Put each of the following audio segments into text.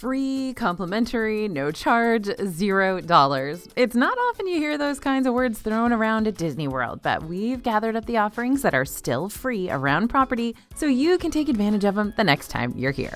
Free, complimentary, no charge, $0. It's not often you hear those kinds of words thrown around at Disney World, but we've gathered up the offerings that are still free around property so you can take advantage of them the next time you're here.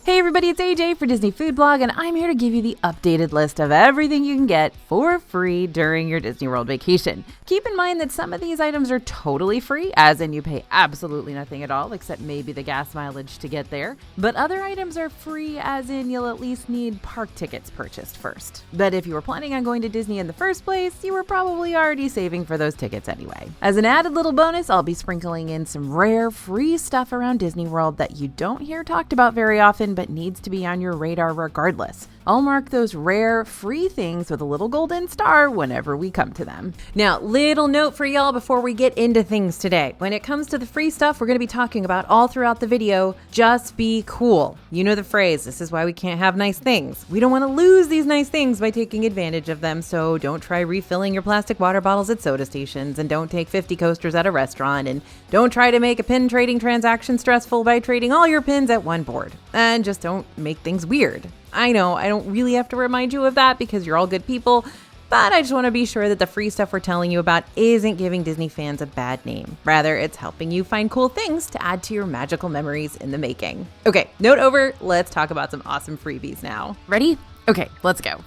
Hey everybody, it's AJ for Disney Food Blog, and I'm here to give you the updated list of everything you can get for free during your Disney World vacation. Keep in mind that some of these items are totally free, as in you pay absolutely nothing at all, except maybe the gas mileage to get there. But other items are free, as in you'll at least need park tickets purchased first. But if you were planning on going to Disney in the first place, you were probably already saving for those tickets anyway. As an added little bonus, I'll be sprinkling in some rare free stuff around Disney World that you don't hear talked about very often, but needs to be on your radar regardless. I'll mark those rare free things with a little golden star whenever we come to them. Now, little note for y'all before we get into things today. When it comes to the free stuff we're going to be talking about all throughout the video, just be cool. You know the phrase, this is why we can't have nice things. We don't want to lose these nice things by taking advantage of them, so don't try refilling your plastic water bottles at soda stations, and don't take 50 coasters at a restaurant, and don't try to make a pin trading transaction stressful by trading all your pins at one board. And just don't make things weird. I know, I don't really have to remind you of that because you're all good people, but I just want to be sure that the free stuff we're telling you about isn't giving Disney fans a bad name. Rather, it's helping you find cool things to add to your magical memories in the making. Okay, note over, let's talk about some awesome freebies now. Ready? Okay, let's go.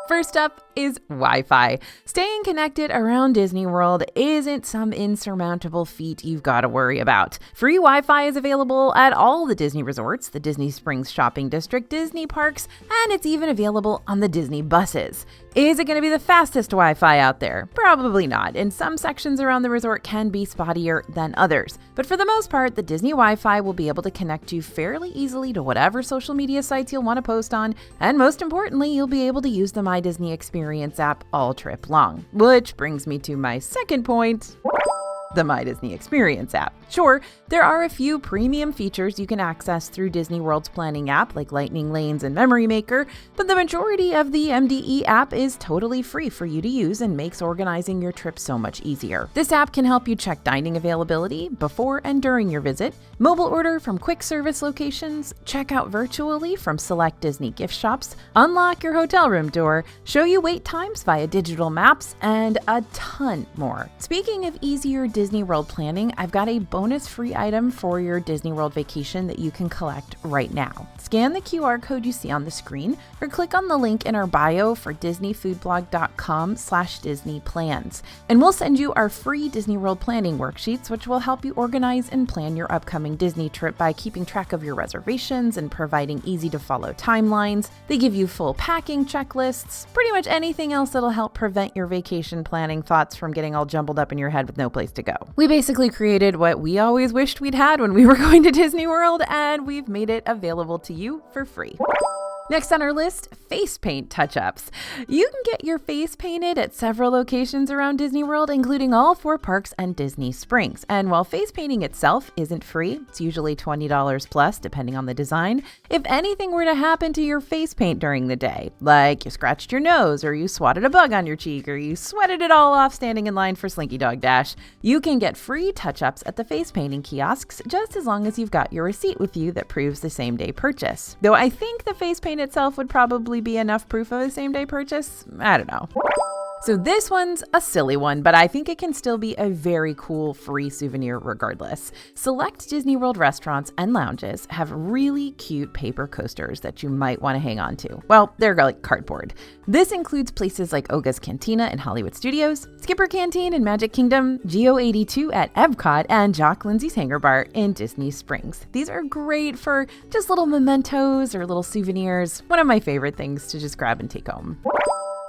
First up is Wi-Fi. Staying connected around Disney World isn't some insurmountable feat you've got to worry about. Free Wi-Fi is available at all the Disney resorts, the Disney Springs Shopping District, Disney parks, and it's even available on the Disney buses. Is it going to be the fastest Wi-Fi out there? Probably not, and some sections around the resort can be spottier than others. But for the most part, the Disney Wi-Fi will be able to connect you fairly easily to whatever social media sites you'll want to post on, and most importantly, you'll be able to use the My Disney Experience app all trip long. Which brings me to my second point, the My Disney Experience app. Sure, there are a few premium features you can access through Disney World's planning app like Lightning Lanes and Memory Maker, but the majority of the MDE app is totally free for you to use and makes organizing your trip so much easier. This app can help you check dining availability before and during your visit, mobile order from quick service locations, check out virtually from select Disney gift shops, unlock your hotel room door, show you wait times via digital maps, and a ton more. Speaking of easier Disney World planning, I've got a bonus free item for your Disney World vacation that you can collect right now. Scan the QR code you see on the screen or click on the link in our bio for disneyfoodblog.com/disneyplans. And we'll send you our free Disney World planning worksheets, which will help you organize and plan your upcoming Disney trip by keeping track of your reservations and providing easy to follow timelines. They give you full packing checklists, pretty much anything else that'll help prevent your vacation planning thoughts from getting all jumbled up in your head with no place to go. We basically created what we always wished we'd had when we were going to Disney World, and we've made it available to you for free. Next on our list, face paint touch-ups. You can get your face painted at several locations around Disney World, including all 4 parks and Disney Springs. And while face painting itself isn't free, it's usually $20 plus, depending on the design. If anything were to happen to your face paint during the day, like you scratched your nose, or you swatted a bug on your cheek, or you sweated it all off standing in line for Slinky Dog Dash, you can get free touch-ups at the face painting kiosks, just as long as you've got your receipt with you that proves the same-day purchase. Though I think the face paint itself would probably be enough proof of a same-day purchase. I don't know. So this one's a silly one, but I think it can still be a very cool free souvenir regardless. Select Disney World restaurants and lounges have really cute paper coasters that you might want to hang on to. Well, they're like cardboard. This includes places like Oga's Cantina in Hollywood Studios, Skipper Canteen in Magic Kingdom, Geo 82 at Epcot, and Jock Lindsay's Hangar Bar in Disney Springs. These are great for just little mementos or little souvenirs. One of my favorite things to just grab and take home.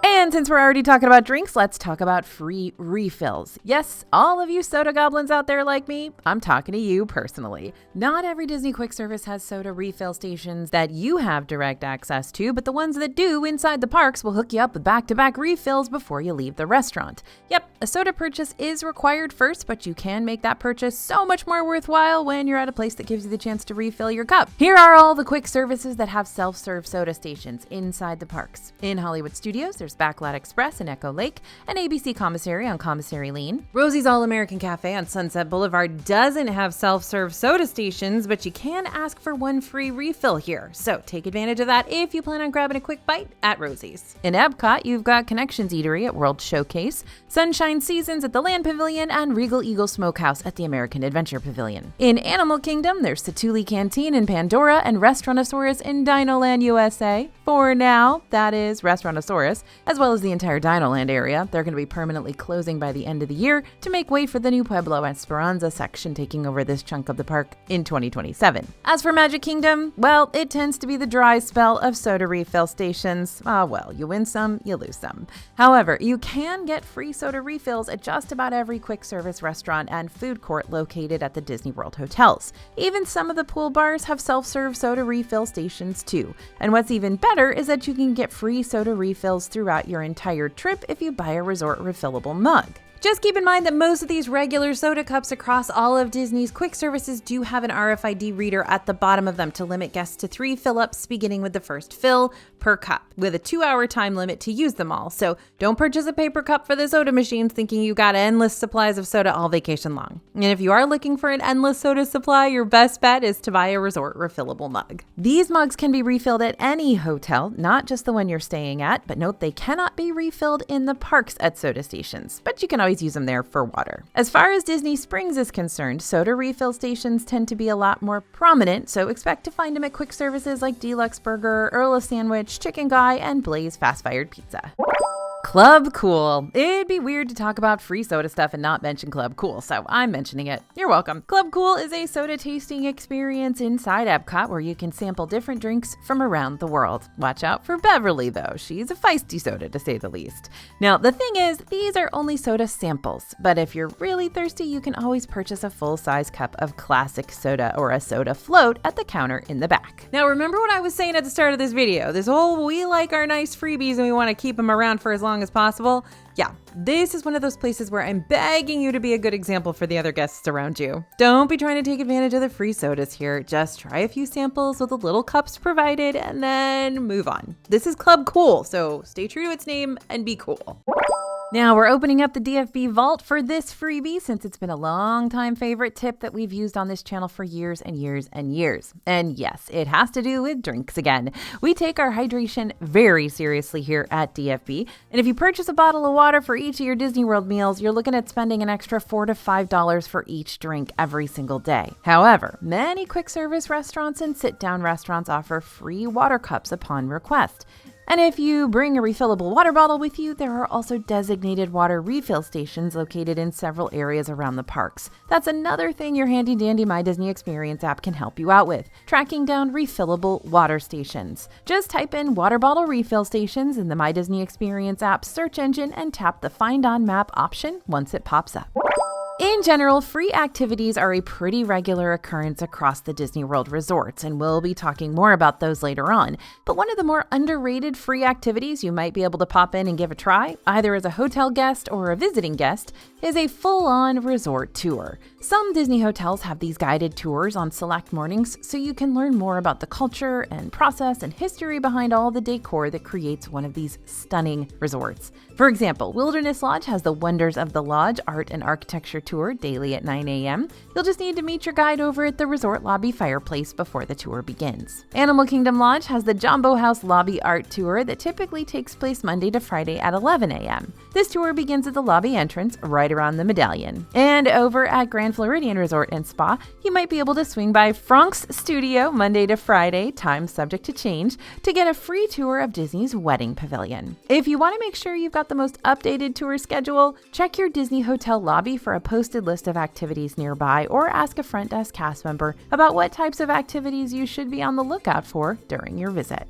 And since we're already talking about drinks, let's talk about free refills. Yes, all of you soda goblins out there like me, I'm talking to you personally. Not every Disney quick service has soda refill stations that you have direct access to, but the ones that do inside the parks will hook you up with back-to-back refills before you leave the restaurant. Yep, a soda purchase is required first, but you can make that purchase so much more worthwhile when you're at a place that gives you the chance to refill your cup. Here are all the quick services that have self-serve soda stations inside the parks. In Hollywood Studios, there's Backlot Express in Echo Lake, an ABC Commissary on Commissary Lane. Rosie's All-American Cafe on Sunset Boulevard doesn't have self-serve soda stations, but you can ask for one free refill here, so take advantage of that if you plan on grabbing a quick bite at Rosie's. In Epcot, you've got Connections Eatery at World Showcase, Sunshine Seasons at the Land Pavilion, and Regal Eagle Smokehouse at the American Adventure Pavilion. In Animal Kingdom, there's Satuli Canteen in Pandora and Restaurantosaurus in Dinoland, USA. For now, that is Restaurantosaurus, as well as the entire Dinoland area. They're going to be permanently closing by the end of the year to make way for the new Pueblo Esperanza section taking over this chunk of the park in 2027. As for Magic Kingdom, well, it tends to be the dry spell of soda refill stations. Well, you win some, you lose some. However, you can get free soda refills at just about every quick service restaurant and food court located at the Disney World hotels. Even some of the pool bars have self-serve soda refill stations too. And what's even better is that you can get free soda refills throughout your entire trip if you buy a resort refillable mug. Just keep in mind that most of these regular soda cups across all of Disney's quick services do have an RFID reader at the bottom of them to limit guests to 3 fill-ups, beginning with the first fill per cup, with a 2-hour time limit to use them all. So don't purchase a paper cup for the soda machines thinking you got endless supplies of soda all vacation long. And if you are looking for an endless soda supply, your best bet is to buy a resort refillable mug. These mugs can be refilled at any hotel, not just the one you're staying at, but note they cannot be refilled in the parks at soda stations, but you can always use them there for water. As far as Disney Springs is concerned, soda refill stations tend to be a lot more prominent, so expect to find them at quick services like Deluxe Burger, Earl of Sandwich, Chicken Guy, and Blaze Fast Fired Pizza. Club Cool. It'd be weird to talk about free soda stuff and not mention Club Cool, so I'm mentioning it. You're welcome. Club Cool is a soda tasting experience inside Epcot where you can sample different drinks from around the world. Watch out for Beverly, though. She's a feisty soda, to say the least. Now, the thing is, these are only soda samples, but if you're really thirsty, you can always purchase a full-size cup of classic soda or a soda float at the counter in the back. Now, remember what I was saying at the start of this video? This whole, we like our nice freebies and we want to keep them around for as long as possible. Yeah, this is one of those places where I'm begging you to be a good example for the other guests around you. Don't be trying to take advantage of the free sodas here. Just try a few samples with the little cups provided and then move on. This is Club Cool, so stay true to its name and be cool. Now we're opening up the DFB vault for this freebie since it's been a long time favorite tip that we've used on this channel for years and years and years. And yes, it has to do with drinks again. We take our hydration very seriously here at DFB. And if you purchase a bottle of water for each of your Disney World meals, you're looking at spending an extra $4 to $5 for each drink every single day. However, many quick service restaurants and sit-down restaurants offer free water cups upon request. And if you bring a refillable water bottle with you, there are also designated water refill stations located in several areas around the parks. That's another thing your handy dandy My Disney Experience app can help you out with, tracking down refillable water stations. Just type in water bottle refill stations in the My Disney Experience app search engine and tap the Find on Map option once it pops up. In general, free activities are a pretty regular occurrence across the Disney World resorts, and we'll be talking more about those later on. But one of the more underrated free activities you might be able to pop in and give a try, either as a hotel guest or a visiting guest, is a full-on resort tour. Some Disney hotels have these guided tours on select mornings, so you can learn more about the culture and process and history behind all the decor that creates one of these stunning resorts. For example, Wilderness Lodge has the Wonders of the Lodge Art and Architecture Tour daily at 9 a.m. You'll just need to meet your guide over at the resort lobby fireplace before the tour begins. Animal Kingdom Lodge has the Jumbo House Lobby Art Tour that typically takes place Monday to Friday at 11 a.m. This tour begins at the lobby entrance right around the medallion. And over at Grand Floridian Resort and Spa, you might be able to swing by Frank's Studio Monday to Friday, time subject to change, to get a free tour of Disney's Wedding Pavilion. If you want to make sure you've got the most updated tour schedule, check your Disney hotel lobby for a posted list of activities nearby or ask a front desk cast member about what types of activities you should be on the lookout for during your visit.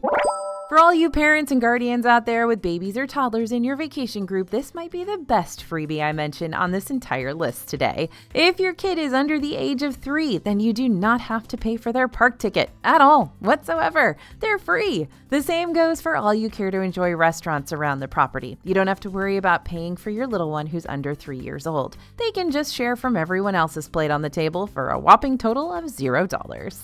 For all you parents and guardians out there with babies or toddlers in your vacation group, this might be the best freebie I mention on this entire list today. If your kid is under the age of 3, then you do not have to pay for their park ticket at all, whatsoever. They're free. The same goes for all you care to enjoy restaurants around the property. You don't have to worry about paying for your little one who's under 3 years old. They can just share from everyone else's plate on the table for a whopping total of $0.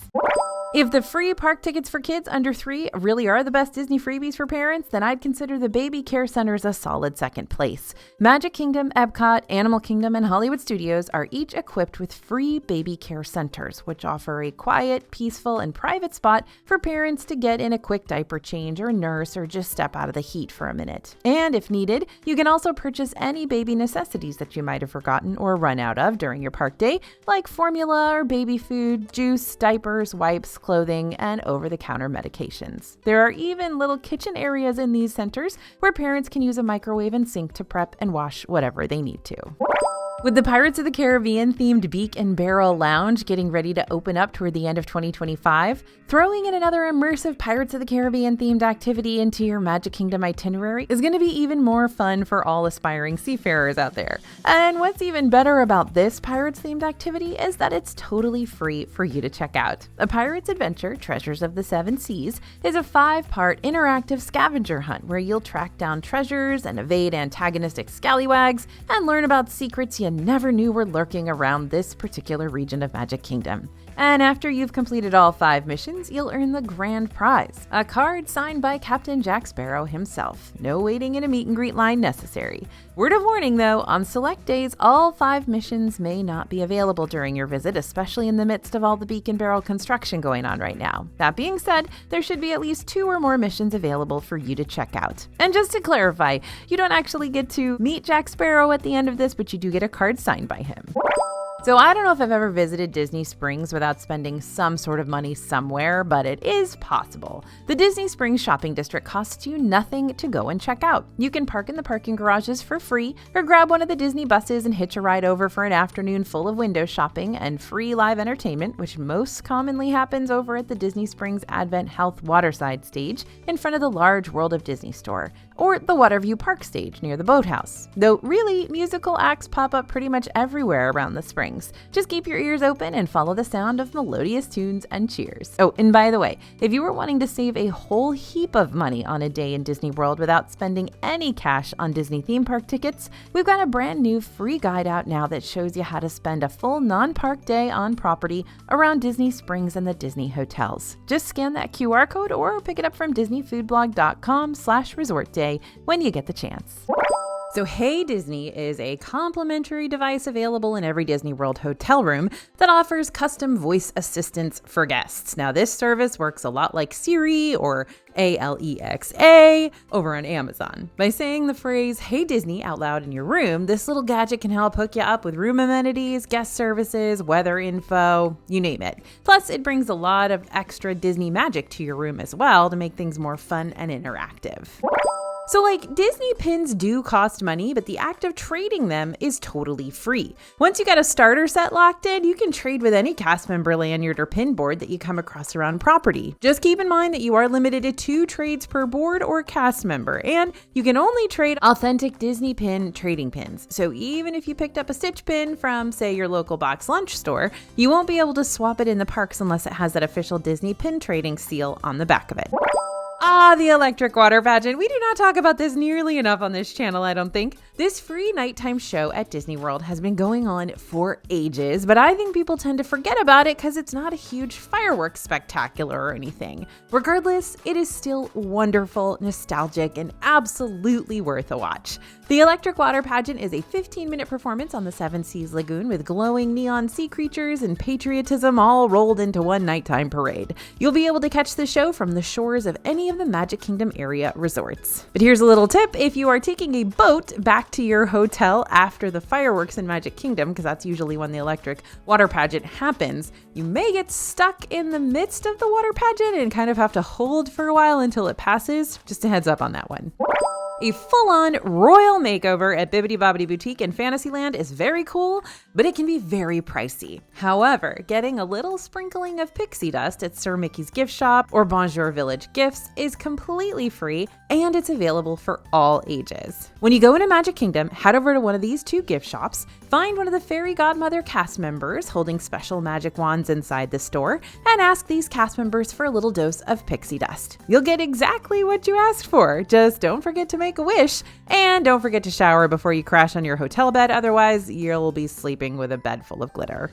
If the free park tickets for kids under 3 really are the best Disney freebies for parents, then I'd consider the baby care centers a solid second place. Magic Kingdom, Epcot, Animal Kingdom, and Hollywood Studios are each equipped with free baby care centers, which offer a quiet, peaceful, and private spot for parents to get in a quick diaper change or nurse or just step out of the heat for a minute. And if needed, you can also purchase any baby necessities that you might have forgotten or run out of during your park day, like formula or baby food, juice, diapers, wipes, clothing, and over-the-counter medications. There are even little kitchen areas in these centers where parents can use a microwave and sink to prep and wash whatever they need to. With the Pirates of the Caribbean themed Beak and Barrel Lounge getting ready to open up toward the end of 2025, throwing in another immersive Pirates of the Caribbean themed activity into your Magic Kingdom itinerary is going to be even more fun for all aspiring seafarers out there. And what's even better about this Pirates themed activity is that it's totally free for you to check out. A Pirate's Adventure, Treasures of the Seven Seas, is a 5-part interactive scavenger hunt where you'll track down treasures and evade antagonistic scallywags and learn about secrets you never knew were lurking around this particular region of Magic Kingdom. And after you've completed all 5 missions, you'll earn the grand prize, a card signed by Captain Jack Sparrow himself. No waiting in a meet and greet line necessary. Word of warning though, on select days, all 5 missions may not be available during your visit, especially in the midst of all the Beak and Barrel construction going on right now. That being said, there should be at least 2 or more missions available for you to check out. And just to clarify, you don't actually get to meet Jack Sparrow at the end of this, but you do get a card signed by him. So I don't know if I've ever visited Disney Springs without spending some sort of money somewhere, but it is possible. The Disney Springs shopping district costs you nothing to go and check out. You can park in the parking garages for free, or grab one of the Disney buses and hitch a ride over for an afternoon full of window shopping and free live entertainment, which most commonly happens over at the Disney Springs Advent Health Waterside stage in front of the large World of Disney store, or the Waterview Park stage near the boathouse. Though really, musical acts pop up pretty much everywhere around the Springs. Just keep your ears open and follow the sound of melodious tunes and cheers. Oh, and by the way, if you were wanting to save a whole heap of money on a day in Disney World without spending any cash on Disney theme park tickets, we've got a brand new free guide out now that shows you how to spend a full non-park day on property around Disney Springs and the Disney hotels. Just scan that QR code or pick it up from disneyfoodblog.com/resortday when you get the chance. So Hey Disney is a complimentary device available in every Disney World hotel room that offers custom voice assistance for guests. Now this service works a lot like Siri or Alexa over on Amazon. By saying the phrase Hey Disney out loud in your room, this little gadget can help hook you up with room amenities, guest services, weather info, you name it. Plus it brings a lot of extra Disney magic to your room as well to make things more fun and interactive. So Disney pins do cost money, but the act of trading them is totally free. Once you got a starter set locked in, you can trade with any cast member lanyard or pin board that you come across around property. Just keep in mind that you are limited to 2 trades per board or cast member, and you can only trade authentic Disney pin trading pins. So even if you picked up a Stitch pin from, say, your local box lunch store, you won't be able to swap it in the parks unless it has that official Disney pin trading seal on the back of it. The electric water pageant. We do not talk about this nearly enough on this channel, I don't think. This free nighttime show at Disney World has been going on for ages, but I think people tend to forget about it because it's not a huge fireworks spectacular or anything. Regardless, it is still wonderful, nostalgic, and absolutely worth a watch. The electric water pageant is a 15-minute performance on the Seven Seas Lagoon with glowing neon sea creatures and patriotism all rolled into one nighttime parade. You'll be able to catch the show from the shores of any of the Magic Kingdom area resorts. But here's a little tip: if you are taking a boat back to your hotel after the fireworks in Magic Kingdom, because that's usually when the electric water pageant happens, you may get stuck in the midst of the water pageant and kind of have to hold for a while until it passes. Just a heads up on that one. A full-on royal makeover at Bibbidi Bobbidi Boutique in Fantasyland is very cool, but it can be very pricey. However, getting a little sprinkling of pixie dust at Sir Mickey's gift shop or Bonjour Village Gifts is completely free, and it's available for all ages. When you go into Magic Kingdom, head over to one of these 2 gift shops, find one of the Fairy Godmother cast members holding special magic wands inside the store, and ask these cast members for a little dose of pixie dust. You'll get exactly what you asked for. Just don't forget to make a wish, and don't forget to shower before you crash on your hotel bed, otherwise you'll be sleeping with a bed full of glitter.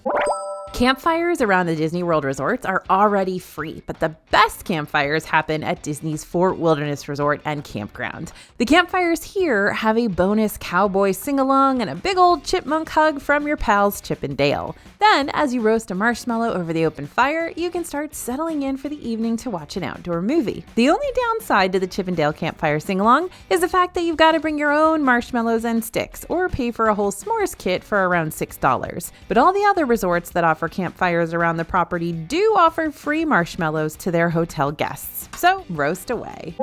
Campfires around the Disney World resorts are already free, but the best campfires happen at Disney's Fort Wilderness Resort and Campground. The campfires here have a bonus cowboy sing-along and a big old chipmunk hug from your pals Chip and Dale. Then, as you roast a marshmallow over the open fire, you can start settling in for the evening to watch an outdoor movie. The only downside to the Chip and Dale campfire sing-along is the fact that you've got to bring your own marshmallows and sticks, or pay for a whole s'mores kit for around $6. But all the other resorts that offer campfires around the property do offer free marshmallows to their hotel guests. So roast away.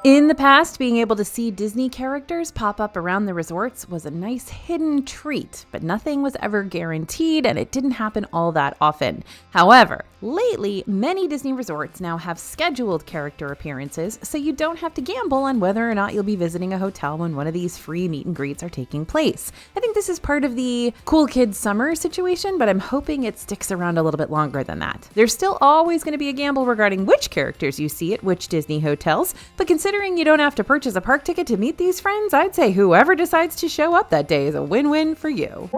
In the past, being able to see Disney characters pop up around the resorts was a nice hidden treat, but nothing was ever guaranteed and it didn't happen all that often. However, lately, many Disney resorts now have scheduled character appearances, so you don't have to gamble on whether or not you'll be visiting a hotel when one of these free meet and greets are taking place. I think this is part of the cool kids summer situation, but I'm hoping it sticks around a little bit longer than that. There's still always going to be a gamble regarding which characters you see at which Disney hotels, but considering you don't have to purchase a park ticket to meet these friends, I'd say whoever decides to show up that day is a win-win for you.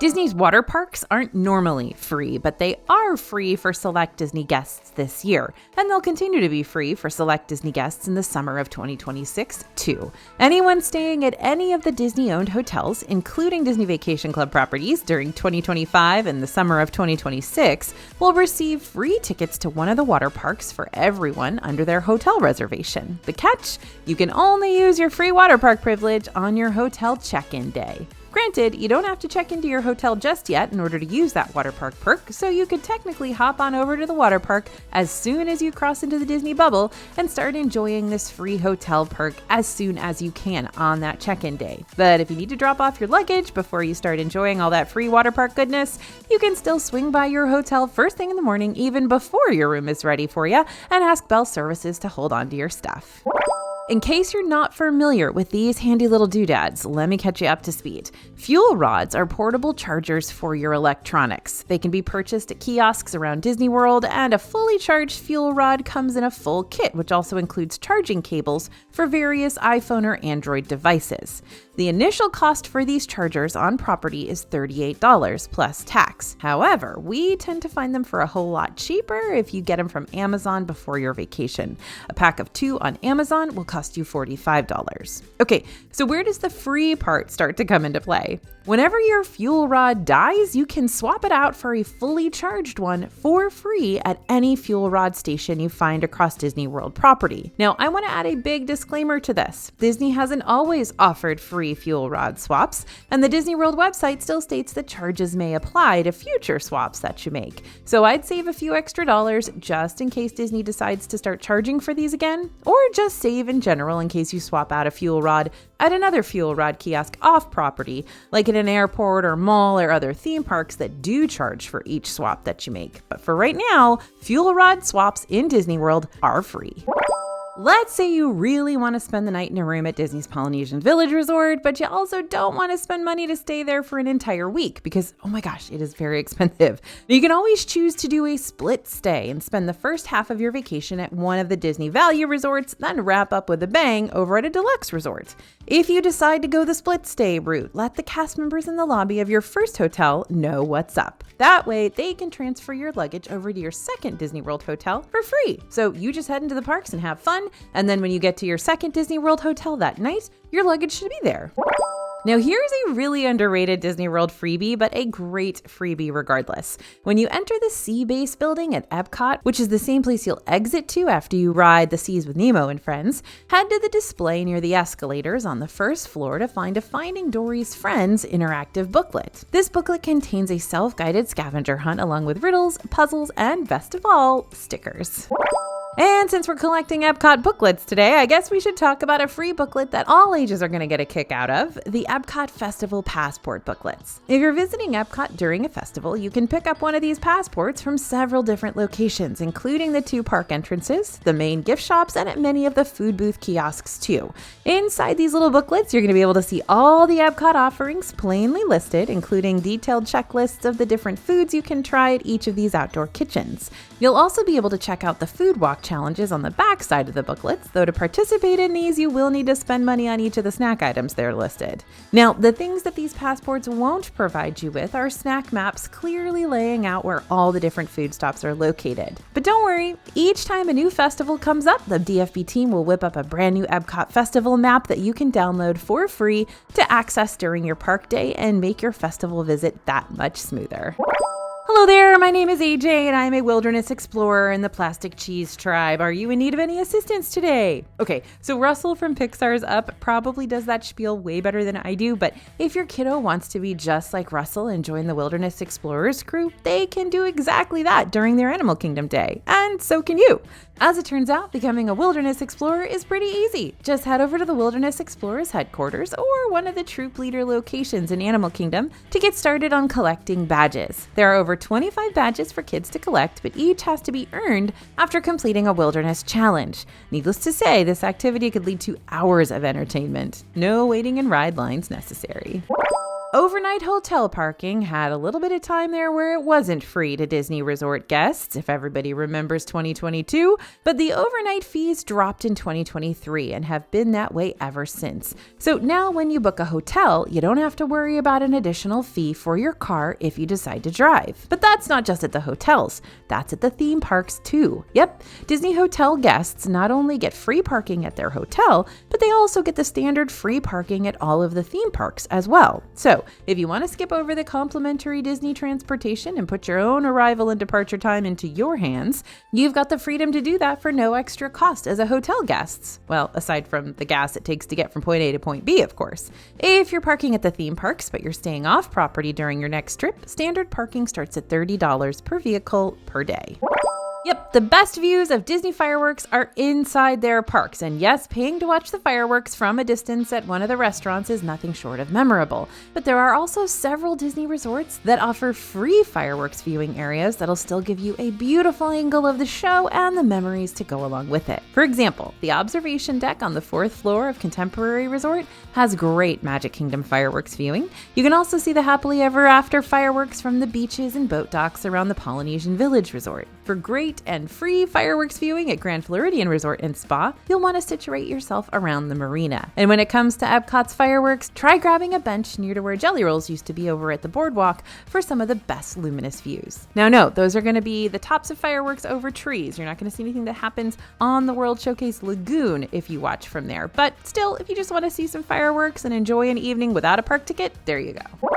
Disney's water parks aren't normally free, but they are free for select Disney guests this year, and they'll continue to be free for select Disney guests in the summer of 2026 too. Anyone staying at any of the Disney-owned hotels, including Disney Vacation Club properties during 2025 and the summer of 2026, will receive free tickets to one of the water parks for everyone under their hotel reservation. The catch? You can only use your free water park privilege on your hotel check-in day. Granted, you don't have to check into your hotel just yet in order to use that water park perk, so you could technically hop on over to the water park as soon as you cross into the Disney bubble and start enjoying this free hotel perk as soon as you can on that check-in day. But if you need to drop off your luggage before you start enjoying all that free water park goodness, you can still swing by your hotel first thing in the morning, even before your room is ready for you, and ask Belle Services to hold on to your stuff. In case you're not familiar with these handy little doodads, let me catch you up to speed. Fuel rods are portable chargers for your electronics. They can be purchased at kiosks around Disney World, and a fully charged fuel rod comes in a full kit, which also includes charging cables for various iPhone or Android devices. The initial cost for these chargers on property is $38 plus tax. However, we tend to find them for a whole lot cheaper if you get them from Amazon before your vacation. A pack of 2 on Amazon will cost you $45. Okay, so where does the free part start to come into play? Whenever your fuel rod dies, you can swap it out for a fully charged one for free at any fuel rod station you find across Disney World property. Now, I want to add a big disclaimer to this. Disney hasn't always offered free fuel rod swaps, and the Disney World website still states that charges may apply to future swaps that you make. So I'd save a few extra dollars just in case Disney decides to start charging for these again, or just save in general in case you swap out a fuel rod at another fuel rod kiosk off property, like at an airport or mall or other theme parks that do charge for each swap that you make. But for right now, fuel rod swaps in Disney World are free. Let's say you really want to spend the night in a room at Disney's Polynesian Village Resort, but you also don't want to spend money to stay there for an entire week because, oh my gosh, it is very expensive. You can always choose to do a split stay and spend the first half of your vacation at one of the Disney Value Resorts, then wrap up with a bang over at a deluxe resort. If you decide to go the split stay route, let the cast members in the lobby of your first hotel know what's up. That way, they can transfer your luggage over to your second Disney World hotel for free. So you just head into the parks and have fun, and then when you get to your second Disney World hotel that night, your luggage should be there. Now here's a really underrated Disney World freebie, but a great freebie regardless. When you enter the Sea Base building at Epcot, which is the same place you'll exit to after you ride the Seas with Nemo and Friends, head to the display near the escalators on the first floor to find a Finding Dory's Friends interactive booklet. This booklet contains a self-guided scavenger hunt along with riddles, puzzles, and best of all, stickers. And since we're collecting Epcot booklets today, I guess we should talk about a free booklet that all ages are going to get a kick out of, the Epcot Festival Passport booklets. If you're visiting Epcot during a festival, you can pick up one of these passports from several different locations, including the 2 park entrances, the main gift shops, and at many of the food booth kiosks too. Inside these little booklets, you're going to be able to see all the Epcot offerings plainly listed, including detailed checklists of the different foods you can try at each of these outdoor kitchens. You'll also be able to check out the food walk challenges on the back side of the booklets, though to participate in these, you will need to spend money on each of the snack items there listed. Now, the things that these passports won't provide you with are snack maps clearly laying out where all the different food stops are located. But don't worry, each time a new festival comes up, the DFB team will whip up a brand new Epcot festival map that you can download for free to access during your park day and make your festival visit that much smoother. Hello there, my name is AJ and I'm a wilderness explorer in the plastic cheese tribe. Are you in need of any assistance today? Okay, so Russell from Pixar's Up probably does that spiel way better than I do, but if your kiddo wants to be just like Russell and join the Wilderness Explorers crew, they can do exactly that during their Animal Kingdom Day, and so can you. As it turns out, becoming a Wilderness Explorer is pretty easy. Just head over to the Wilderness Explorers headquarters or one of the troop leader locations in Animal Kingdom to get started on collecting badges. There are over 25 badges for kids to collect, but each has to be earned after completing a wilderness challenge. Needless to say, this activity could lead to hours of entertainment. No waiting in ride lines necessary. Overnight hotel parking had a little bit of time there where it wasn't free to Disney Resort guests, if everybody remembers 2022, but the overnight fees dropped in 2023 and have been that way ever since. So now when you book a hotel, you don't have to worry about an additional fee for your car if you decide to drive. But that's not just at the hotels, that's at the theme parks too. Yep, Disney hotel guests not only get free parking at their hotel, but they also get the standard free parking at all of the theme parks as well. So if you want to skip over the complimentary Disney transportation and put your own arrival and departure time into your hands, you've got the freedom to do that for no extra cost as a hotel guest. Well, aside from the gas it takes to get from point A to point B, of course. If you're parking at the theme parks but you're staying off property during your next trip, standard parking starts at $30 per vehicle per day. Yep, the best views of Disney fireworks are inside their parks, and yes, paying to watch the fireworks from a distance at one of the restaurants is nothing short of memorable. But there are also several Disney resorts that offer free fireworks viewing areas that'll still give you a beautiful angle of the show and the memories to go along with it. For example, the observation deck on the 4th floor of Contemporary Resort has great Magic Kingdom fireworks viewing. You can also see the happily ever after fireworks from the beaches and boat docks around the Polynesian Village Resort. For great and free fireworks viewing at Grand Floridian Resort and Spa, you'll want to situate yourself around the marina. And when it comes to Epcot's fireworks, try grabbing a bench near to where Jelly Rolls used to be over at the boardwalk for some of the best luminous views. Now note, those are going to be the tops of fireworks over trees. You're not going to see anything that happens on the World Showcase Lagoon if you watch from there. But still, if you just want to see some fireworks and enjoy an evening without a park ticket, there you go.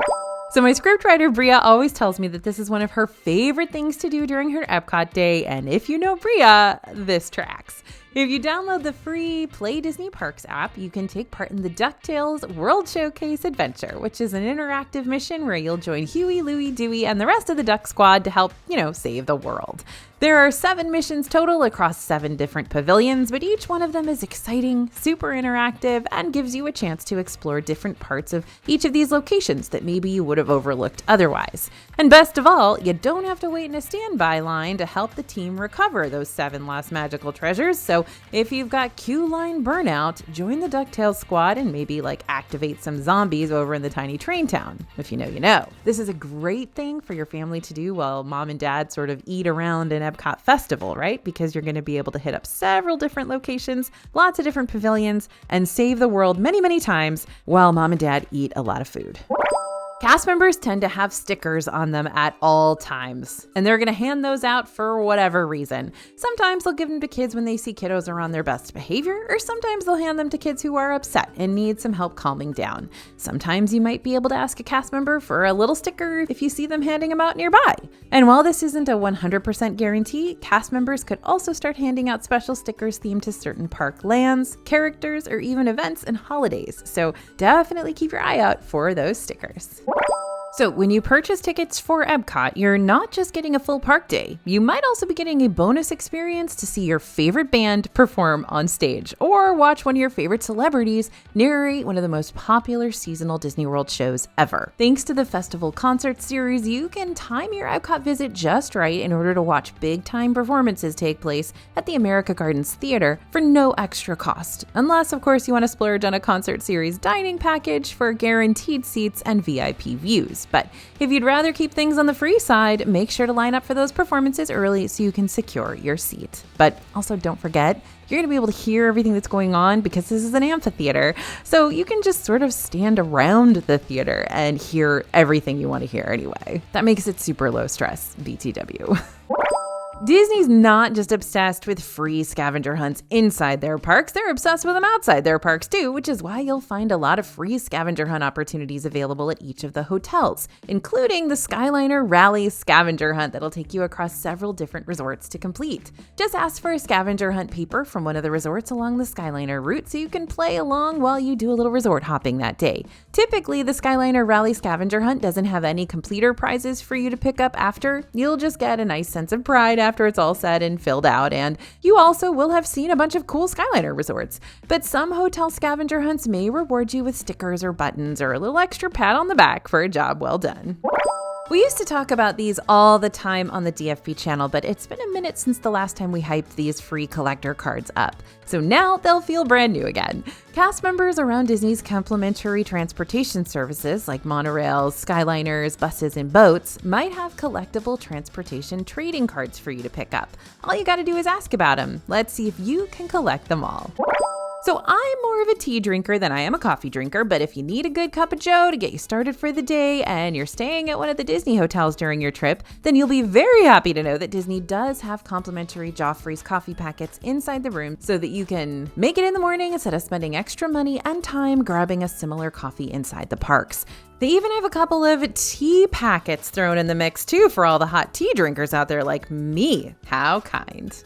So my scriptwriter Bria always tells me that this is one of her favorite things to do during her Epcot day, and if you know Bria, this tracks. If you download the free Play Disney Parks app, you can take part in the DuctTales World Showcase Adventure, which is an interactive mission where you'll join Huey, Louie, Dewey, and the rest of the Duck Squad to help, save the world. There are 7 missions total across 7 different pavilions, but each one of them is exciting, super interactive, and gives you a chance to explore different parts of each of these locations that maybe you would have overlooked otherwise. And best of all, you don't have to wait in a standby line to help the team recover those 7 lost magical treasures, so if you've got queue line burnout, join the DuctTales squad and maybe activate some zombies over in the tiny train town. If you know, you know. This is a great thing for your family to do while mom and dad sort of eat around an Epcot festival, right? Because you're going to be able to hit up several different locations, lots of different pavilions, and save the world many, many times while mom and dad eat a lot of food. Cast members tend to have stickers on them at all times, and they're going to hand those out for whatever reason. Sometimes they'll give them to kids when they see kiddos are on their best behavior, or sometimes they'll hand them to kids who are upset and need some help calming down. Sometimes you might be able to ask a cast member for a little sticker if you see them handing them out nearby. And while this isn't a 100% guarantee, cast members could also start handing out special stickers themed to certain park lands, characters, or even events and holidays. So definitely keep your eye out for those stickers. So when you purchase tickets for Epcot, you're not just getting a full park day. You might also be getting a bonus experience to see your favorite band perform on stage, or watch one of your favorite celebrities narrate one of the most popular seasonal Disney World shows ever. Thanks to the Festival Concert Series, you can time your Epcot visit just right in order to watch big-time performances take place at the America Gardens Theater for no extra cost. Unless, of course, you want to splurge on a Concert Series dining package for guaranteed seats and VIP views. choice. But if you'd rather keep things on the free side, make sure to line up for those performances early so you can secure your seat. But also don't forget, you're going to be able to hear everything that's going on because this is an amphitheater. So you can just sort of stand around the theater and hear everything you want to hear anyway. That makes it super low stress, BTW. Disney's not just obsessed with free scavenger hunts inside their parks, they're obsessed with them outside their parks too, which is why you'll find a lot of free scavenger hunt opportunities available at each of the hotels, including the Skyliner Rally scavenger hunt that'll take you across several different resorts to complete. Just ask for a scavenger hunt paper from one of the resorts along the Skyliner route so you can play along while you do a little resort hopping that day. Typically, the Skyliner Rally scavenger hunt doesn't have any completer prizes for you to pick up after. You'll just get a nice sense of pride after it's all said and filled out, and you also will have seen a bunch of cool Skyliner resorts. But some hotel scavenger hunts may reward you with stickers or buttons or a little extra pat on the back for a job well done. We used to talk about these all the time on the DFB channel, but it's been a minute since the last time we hyped these free collector cards up. So now they'll feel brand new again. Cast members around Disney's complimentary transportation services like monorails, Skyliners, buses, and boats might have collectible transportation trading cards for you to pick up. All you gotta do is ask about them. Let's see if you can collect them all. So I'm more of a tea drinker than I am a coffee drinker, but if you need a good cup of joe to get you started for the day and you're staying at one of the Disney hotels during your trip, then you'll be very happy to know that Disney does have complimentary Joffrey's coffee packets inside the room so that you can make it in the morning instead of spending extra money and time grabbing a similar coffee inside the parks. They even have a couple of tea packets thrown in the mix too for all the hot tea drinkers out there like me. How kind.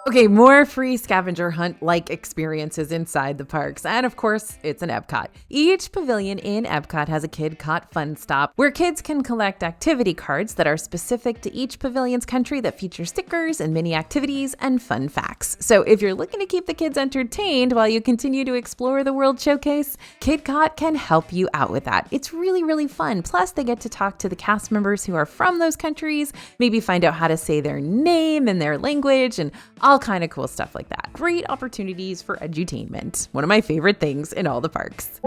Okay, more free scavenger hunt-like experiences inside the parks. And of course, it's an Epcot. Each pavilion in Epcot has a Kid Caught Fun Stop where kids can collect activity cards that are specific to each pavilion's country that feature stickers and mini activities and fun facts. So if you're looking to keep the kids entertained while you continue to explore the World Showcase, Kid Caught can help you out with that. It's really, really fun. Plus, they get to talk to the cast members who are from those countries, maybe find out how to say their name in their language, and all kind of cool stuff like that. Great opportunities for edutainment. One of my favorite things in all the parks.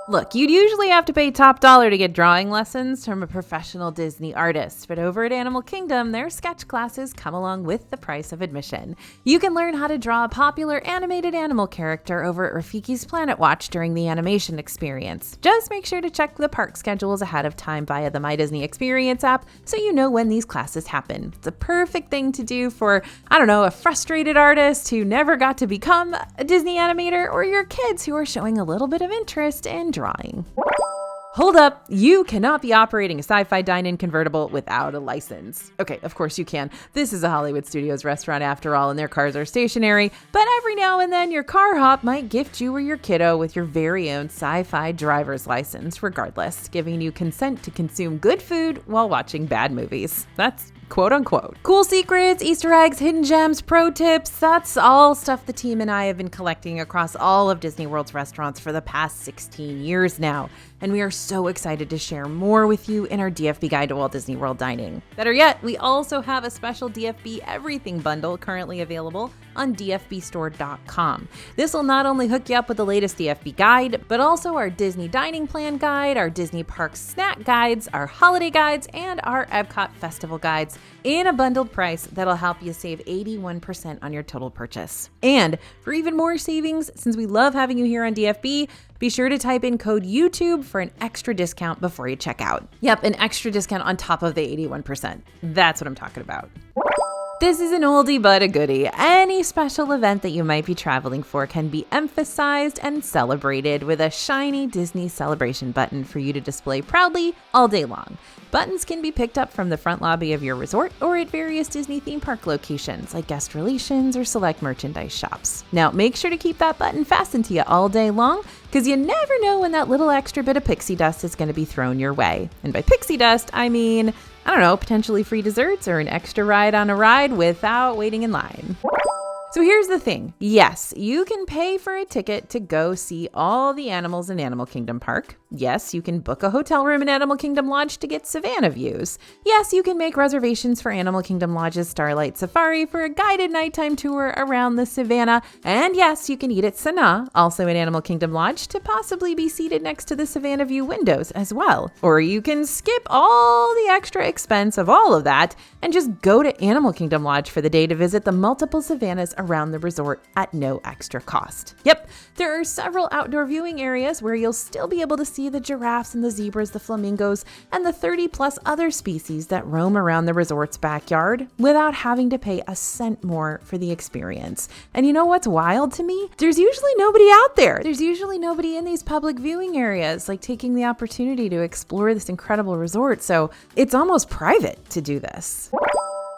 Look, you'd usually have to pay top dollar to get drawing lessons from a professional Disney artist, but over at Animal Kingdom, their sketch classes come along with the price of admission. You can learn how to draw a popular animated animal character over at Rafiki's Planet Watch during the animation experience. Just make sure to check the park schedules ahead of time via the My Disney Experience app so you know when these classes happen. It's a perfect thing to do for, a frustrated artist who never got to become a Disney animator, or your kids who are showing a little bit of interest in drawing. Hold up, you cannot be operating a sci-fi dine-in convertible without a license. Okay, of course you can. This is a Hollywood Studios restaurant after all, and their cars are stationary, but every now and then your car hop might gift you or your kiddo with your very own sci-fi driver's license, regardless, giving you consent to consume good food while watching bad movies. That's quote unquote. Cool secrets, Easter eggs, hidden gems, pro tips, that's all stuff the team and I have been collecting across all of Disney World's restaurants for the past 16 years now. And we are so excited to share more with you in our DFB Guide to Walt Disney World Dining. Better yet, we also have a special DFB Everything Bundle currently available on dfbstore.com. This will not only hook you up with the latest DFB guide, but also our Disney Dining Plan guide, our Disney Parks snack guides, our holiday guides, and our Epcot Festival guides in a bundled price that'll help you save 81% on your total purchase. And for even more savings, since we love having you here on DFB, be sure to type in code YouTube for an extra discount before you check out. Yep, an extra discount on top of the 81%. That's what I'm talking about. This is an oldie but a goodie. Any special event that you might be traveling for can be emphasized and celebrated with a shiny Disney celebration button for you to display proudly all day long. Buttons can be picked up from the front lobby of your resort or at various Disney theme park locations like guest relations or select merchandise shops. Now, make sure to keep that button fastened to you all day long because you never know when that little extra bit of pixie dust is going to be thrown your way. And by pixie dust, I mean, potentially free desserts or an extra ride on a ride without waiting in line. So here's the thing. Yes, you can pay for a ticket to go see all the animals in Animal Kingdom Park. Yes, you can book a hotel room in Animal Kingdom Lodge to get Savannah views. Yes, you can make reservations for Animal Kingdom Lodge's Starlight Safari for a guided nighttime tour around the Savannah. And yes, you can eat at Sanaa, also in Animal Kingdom Lodge, to possibly be seated next to the Savannah View windows as well. Or you can skip all the extra expense of all of that and just go to Animal Kingdom Lodge for the day to visit the multiple savannas around the resort at no extra cost. Yep, there are several outdoor viewing areas where you'll still be able to see the giraffes and the zebras, the flamingos, and the 30 plus other species that roam around the resort's backyard without having to pay a cent more for the experience. And you know what's wild to me? There's usually nobody out there. There's usually nobody in these public viewing areas, like taking the opportunity to explore this incredible resort. So it's almost private to do this.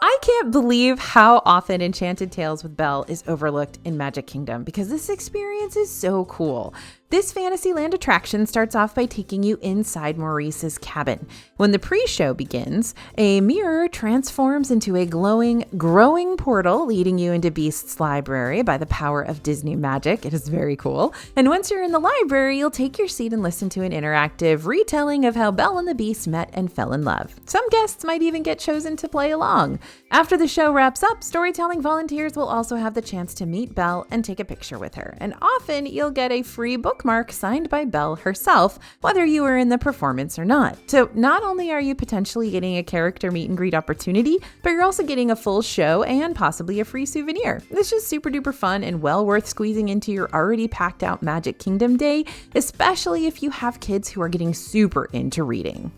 I can't believe how often Enchanted Tales with Belle is overlooked in Magic Kingdom because this experience is so cool. This Fantasyland attraction starts off by taking you inside Maurice's cabin. When the pre-show begins, a mirror transforms into a glowing, growing portal leading you into Beast's library by the power of Disney magic. It is very cool. And once you're in the library, you'll take your seat and listen to an interactive retelling of how Belle and the Beast met and fell in love. Some guests might even get chosen to play along. After the show wraps up, storytelling volunteers will also have the chance to meet Belle and take a picture with her. And often you'll get a free bookmark signed by Belle herself, whether you were in the performance or not. So not only are you potentially getting a character meet and greet opportunity, but you're also getting a full show and possibly a free souvenir. This is super duper fun and well worth squeezing into your already packed out Magic Kingdom day, especially if you have kids who are getting super into reading.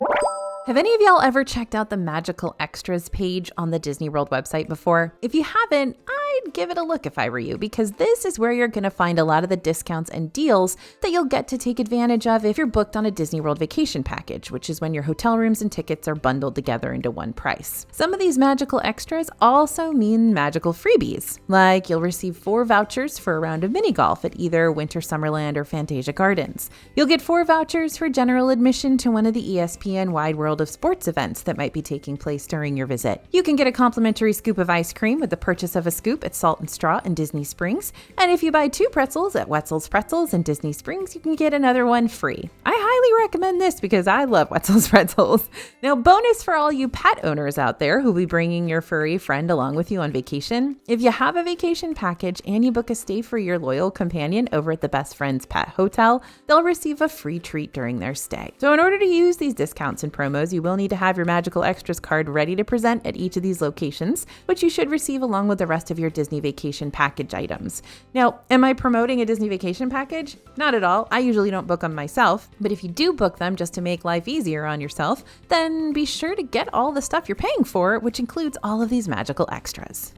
Have any of y'all ever checked out the Magical Extras page on the Disney World website before? If you haven't, I'd give it a look if I were you, because this is where you're going to find a lot of the discounts and deals that you'll get to take advantage of if you're booked on a Disney World vacation package, which is when your hotel rooms and tickets are bundled together into one price. Some of these magical extras also mean magical freebies, like you'll receive 4 vouchers for a round of mini golf at either Winter Summerland or Fantasia Gardens. You'll get 4 vouchers for general admission to one of the ESPN Wide World of Sports events that might be taking place during your visit. You can get a complimentary scoop of ice cream with the purchase of a scoop at Salt and Straw in Disney Springs. And if you buy 2 pretzels at Wetzel's Pretzels in Disney Springs, you can get another one free. I highly recommend this because I love Wetzel's Pretzels. Now, bonus for all you pet owners out there who'll be bringing your furry friend along with you on vacation. If you have a vacation package and you book a stay for your loyal companion over at the Best Friends Pet Hotel, they'll receive a free treat during their stay. So in order to use these discounts and promos, you will need to have your Magical Extras card ready to present at each of these locations, which you should receive along with the rest of your Disney Vacation Package items. Now, am I promoting a Disney Vacation Package? Not at all. I usually don't book them myself, but if you do book them just to make life easier on yourself, then be sure to get all the stuff you're paying for, which includes all of these magical extras.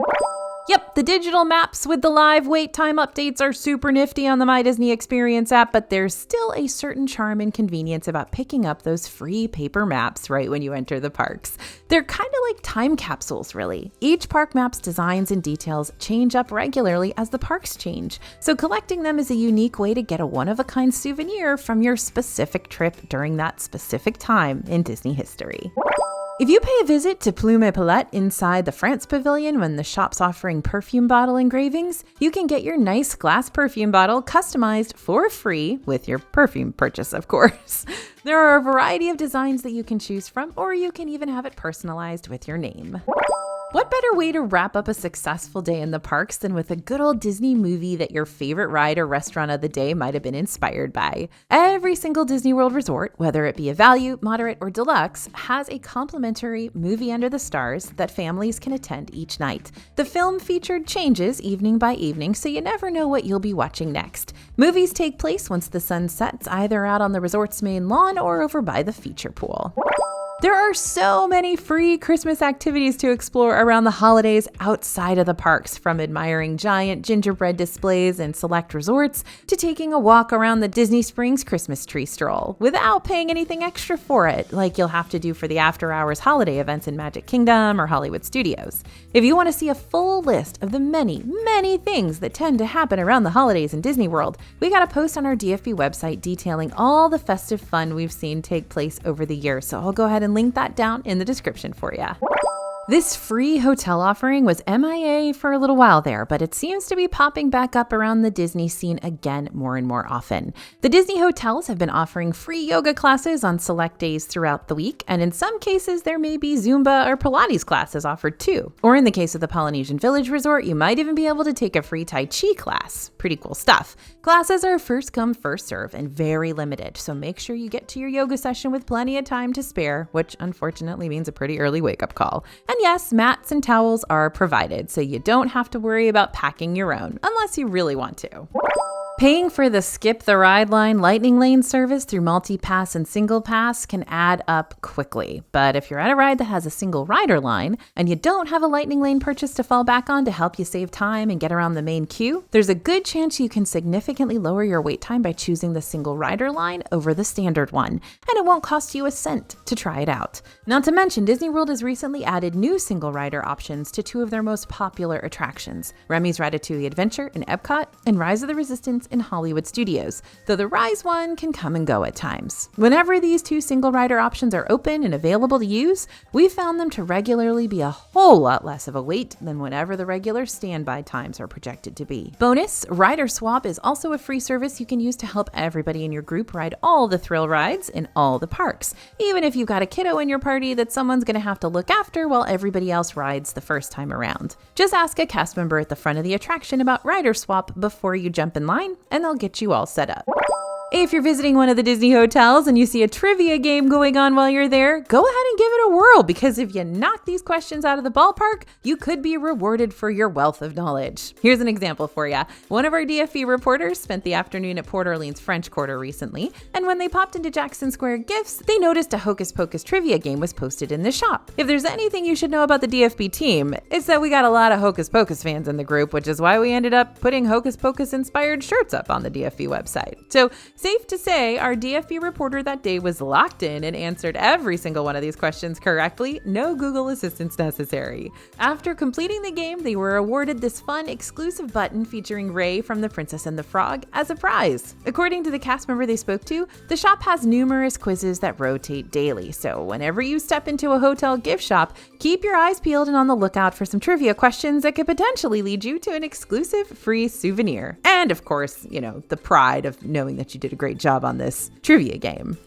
Yep, the digital maps with the live wait time updates are super nifty on the My Disney Experience app, but there's still a certain charm and convenience about picking up those free paper maps right when you enter the parks. They're kind of like time capsules, really. Each park map's designs and details change up regularly as the parks change, so collecting them is a unique way to get a one-of-a-kind souvenir from your specific trip during that specific time in Disney history. If you pay a visit to Plume et Palette inside the France Pavilion when the shop's offering perfume bottle engravings, you can get your nice glass perfume bottle customized for free with your perfume purchase, of course. There are a variety of designs that you can choose from, or you can even have it personalized with your name. What better way to wrap up a successful day in the parks than with a good old Disney movie that your favorite ride or restaurant of the day might have been inspired by? Every single Disney World resort, whether it be a value, moderate, or deluxe, has a complimentary movie under the stars that families can attend each night. The film featured changes evening by evening, so you never know what you'll be watching next. Movies take place once the sun sets, either out on the resort's main lawn or over by the feature pool. There are so many free Christmas activities to explore around the holidays outside of the parks, from admiring giant gingerbread displays in select resorts to taking a walk around the Disney Springs Christmas tree stroll without paying anything extra for it, like you'll have to do for the after-hours holiday events in Magic Kingdom or Hollywood Studios. If you want to see a full list of the many, many things that tend to happen around the holidays in Disney World, we got a post on our DFB website detailing all the festive fun we've seen take place over the years, so I'll go ahead and link that down in the description for you. This free hotel offering was MIA for a little while there, but it seems to be popping back up around the Disney scene again more and more often. The Disney hotels have been offering free yoga classes on select days throughout the week, and in some cases there may be Zumba or Pilates classes offered too. Or in the case of the Polynesian Village Resort, you might even be able to take a free Tai Chi class. Pretty cool stuff. Classes are first come, first serve and very limited, so make sure you get to your yoga session with plenty of time to spare, which unfortunately means a pretty early wake-up call. And yes, mats and towels are provided, so you don't have to worry about packing your own, unless you really want to. Paying for the Skip the Ride Line Lightning Lane service through multi-pass and single pass can add up quickly. But if you're at a ride that has a single rider line and you don't have a Lightning Lane purchase to fall back on to help you save time and get around the main queue, there's a good chance you can significantly lower your wait time by choosing the single rider line over the standard one. And it won't cost you a cent to try it out. Not to mention, Disney World has recently added new single rider options to two of their most popular attractions, Remy's Ratatouille Adventure in Epcot and Rise of the Resistance in Hollywood Studios, though the Rise one can come and go at times. Whenever these two single rider options are open and available to use, we found them to regularly be a whole lot less of a wait than whenever the regular standby times are projected to be. Bonus, Rider Swap is also a free service you can use to help everybody in your group ride all the thrill rides in all the parks, even if you've got a kiddo in your party that someone's going to have to look after while everybody else rides the first time around. Just ask a cast member at the front of the attraction about Rider Swap before you jump in line, and they'll get you all set up. If you're visiting one of the Disney hotels and you see a trivia game going on while you're there, go ahead and give it a whirl, because if you knock these questions out of the ballpark, you could be rewarded for your wealth of knowledge. Here's an example for you. One of our DFB reporters spent the afternoon at Port Orleans French Quarter recently, and when they popped into Jackson Square Gifts, they noticed a Hocus Pocus trivia game was posted in the shop. If there's anything you should know about the DFB team, it's that we got a lot of Hocus Pocus fans in the group, which is why we ended up putting Hocus Pocus inspired shirts up on the DFB website. So, safe to say, our DFB reporter that day was locked in and answered every single one of these questions correctly, no Google assistance necessary. After completing the game, they were awarded this fun exclusive button featuring Ray from The Princess and the Frog as a prize. According to the cast member they spoke to, the shop has numerous quizzes that rotate daily, so whenever you step into a hotel gift shop, keep your eyes peeled and on the lookout for some trivia questions that could potentially lead you to an exclusive free souvenir. And of course, the pride of knowing that you did a great job on this trivia game.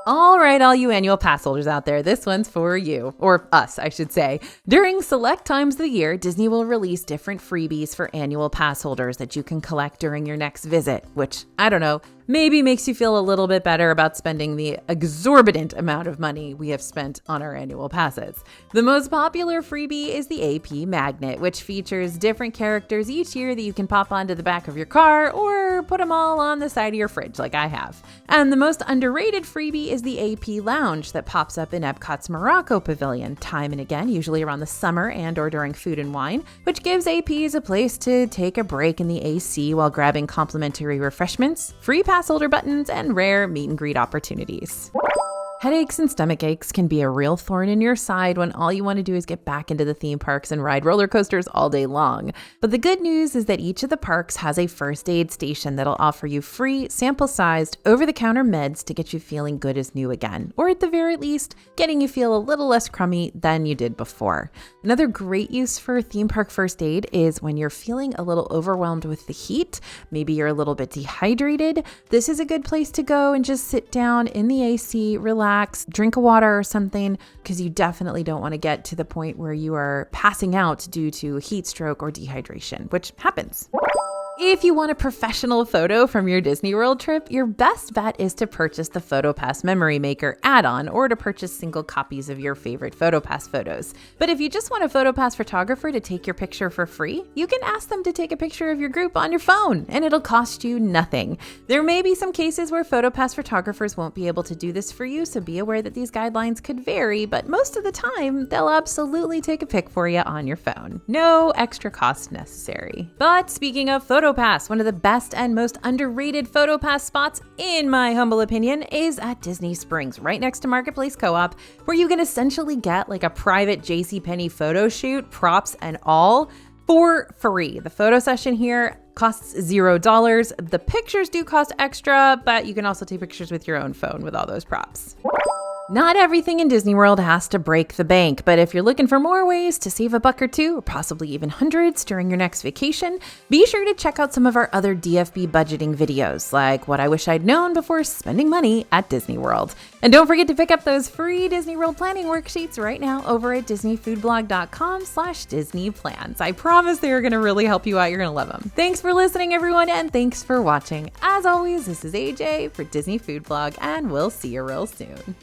All right, all you annual pass holders out there, this one's for you, or us, I should say. During select times of the year, Disney will release different freebies for annual pass holders that you can collect during your next visit, which, I don't know, maybe makes you feel a little bit better about spending the exorbitant amount of money we have spent on our annual passes. The most popular freebie is the AP Magnet, which features different characters each year that you can pop onto the back of your car or put them all on the side of your fridge like I have. And the most underrated freebie is the AP Lounge that pops up in Epcot's Morocco Pavilion time and again, usually around the summer and or during Food and Wine, which gives APs a place to take a break in the AC while grabbing complimentary refreshments, free pass holder buttons, and rare meet and greet opportunities. Headaches and stomach aches can be a real thorn in your side when all you want to do is get back into the theme parks and ride roller coasters all day long. But the good news is that each of the parks has a first aid station that'll offer you free, sample-sized, over-the-counter meds to get you feeling good as new again, or at the very least, getting you feel a little less crummy than you did before. Another great use for theme park first aid is when you're feeling a little overwhelmed with the heat, maybe you're a little bit dehydrated. This is a good place to go and just sit down in the AC, relax, drink a water or something, because you definitely don't want to get to the point where you are passing out due to heat stroke or dehydration, which happens. If you want a professional photo from your Disney World trip, your best bet is to purchase the PhotoPass Memory Maker add-on or to purchase single copies of your favorite PhotoPass photos. But if you just want a PhotoPass photographer to take your picture for free, you can ask them to take a picture of your group on your phone, and it'll cost you nothing. There may be some cases where PhotoPass photographers won't be able to do this for you, so be aware that these guidelines could vary, but most of the time, they'll absolutely take a pic for you on your phone. No extra cost necessary. But speaking of PhotoPass, one of the best and most underrated PhotoPass spots, in my humble opinion, is at Disney Springs, right next to Marketplace Co-op, where you can essentially get like a private JCPenney photo shoot, props and all, for free. The photo session here costs $0. The pictures do cost extra, but you can also take pictures with your own phone with all those props. Not everything in Disney World has to break the bank, but if you're looking for more ways to save a buck or two, or possibly even hundreds during your next vacation, be sure to check out some of our other DFB budgeting videos, like what I wish I'd known before spending money at Disney World. And don't forget to pick up those free Disney World planning worksheets right now over at disneyfoodblog.com/DisneyPlans. I promise they're going to really help you out. You're going to love them. Thanks for listening, everyone, and thanks for watching. As always, this is AJ for Disney Food Blog, and we'll see you real soon.